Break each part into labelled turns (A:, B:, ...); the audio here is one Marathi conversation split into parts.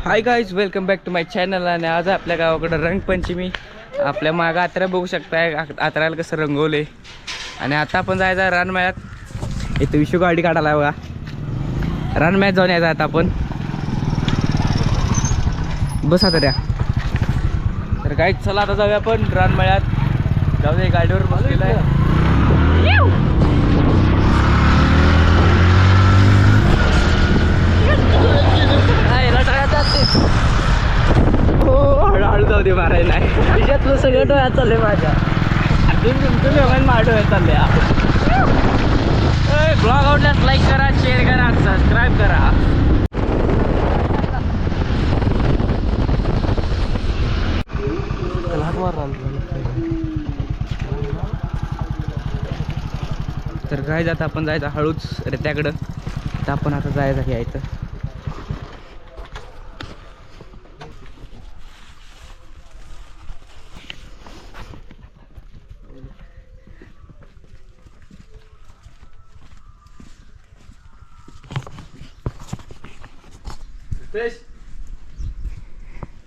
A: High guys, welcome back to my channel. आणि आज आपल्या गावाकडं रंगपंचमी. आपल्या मागं आत्रा बघू शकताय, आत्राला कसं रंगवले. आणि आता आपण जायचं रानमळ्यात. इथं विशू गाडी काढायला बघा. रानमळ्यात जाऊन यायचं आता आपण. बसा तर या. तर गाईज चला आता जाऊया आपण रानमळ्यात. जाऊ दे, गाडीवर बसलेला आहे. हळूहळू जाऊ दे, मारायला नाही. तिच्यातलं सगळं डोळ्यात चाललंय माझ्या. तुमचं व्यवहार माझ्या डोळ्यात चाललंय. ब्लॉग आवडल्यास लाईक करा, शेअर करा, सबस्क्राईब करा. तर काय जात आपण जायचं हळूच रत्याकडं. तर आपण आता जायचं यायचं.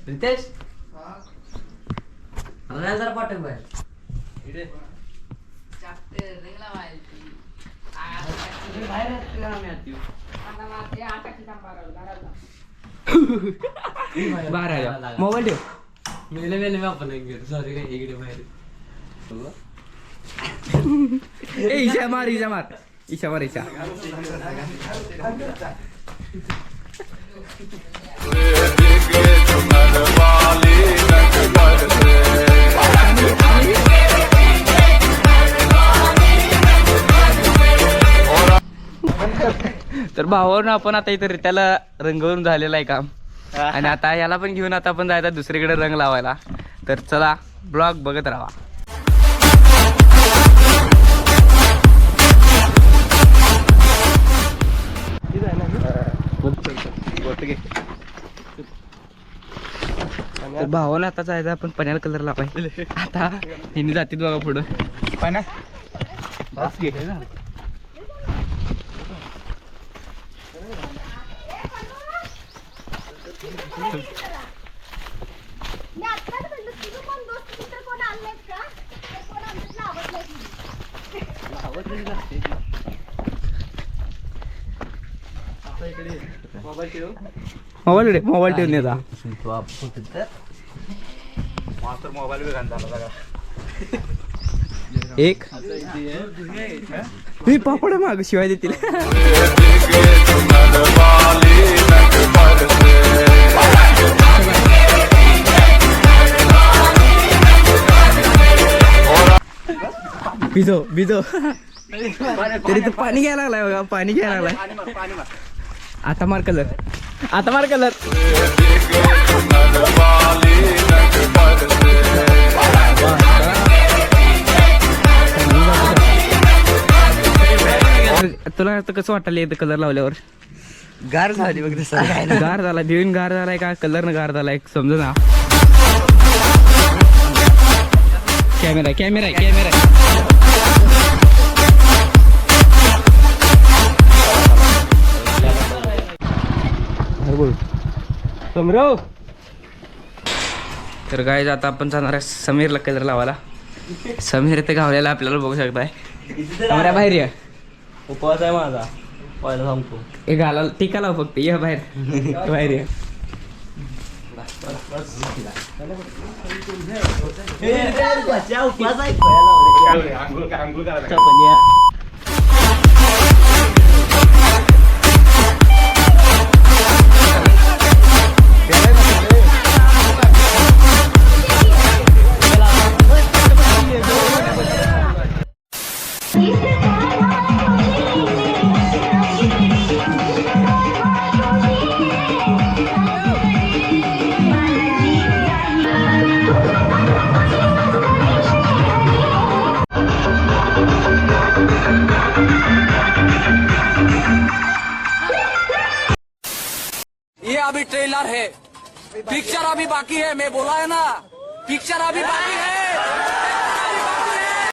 A: रितेश जरा पाठव बाहेर. मोबाईल ठेव. ईशा मार, ईशा मार, ईशा मार, ईशा. तर भावावरून आपण आता इथं त्याला रंगवून झालेलं आहे काम. आणि आता याला पण घेऊन आता आपण जायचं दुसरीकडे रंग लावायला. तर चला, ब्लॉग बघत राहा. तर भावानं आता जायचं आपण पाण्याला कलर लावायला. आता हिने जातीत बघा पुढं पाण्या. मोबाईल ठेवून येता. एक पापड माग शिवाय देतील. भिजो भिजो तरी तर पाणी घ्यायला लागलाय बघा, पाणी घ्यायला लागलाय. आता मार कलर, आता मार कलर. तुला आता कसं वाटायला येतं कलर लावल्यावर?
B: गार झाली बघ.
A: गार झाला, देऊन गार झालाय का कलर न गार झालाय समजा ना. Camera camera camera. समराव. तर गाईज आता आपण जाणार आहे समीरला कलर लावायला. समीर इथे गावल्याला आपल्याला बघू शकताय. कॅमेरा बाहेर या.
B: उपवास आहे माझा, पहिला सांगतो.
A: हे घाला टीका लाव फक्त. ये बाहेर, बाहेर या.
B: उपवास आहे.
C: ये अभी ट्रेलर है, पिक्चर अभी बाकी है. मैं बोला है ना, पिक्चर अभी बाकी है.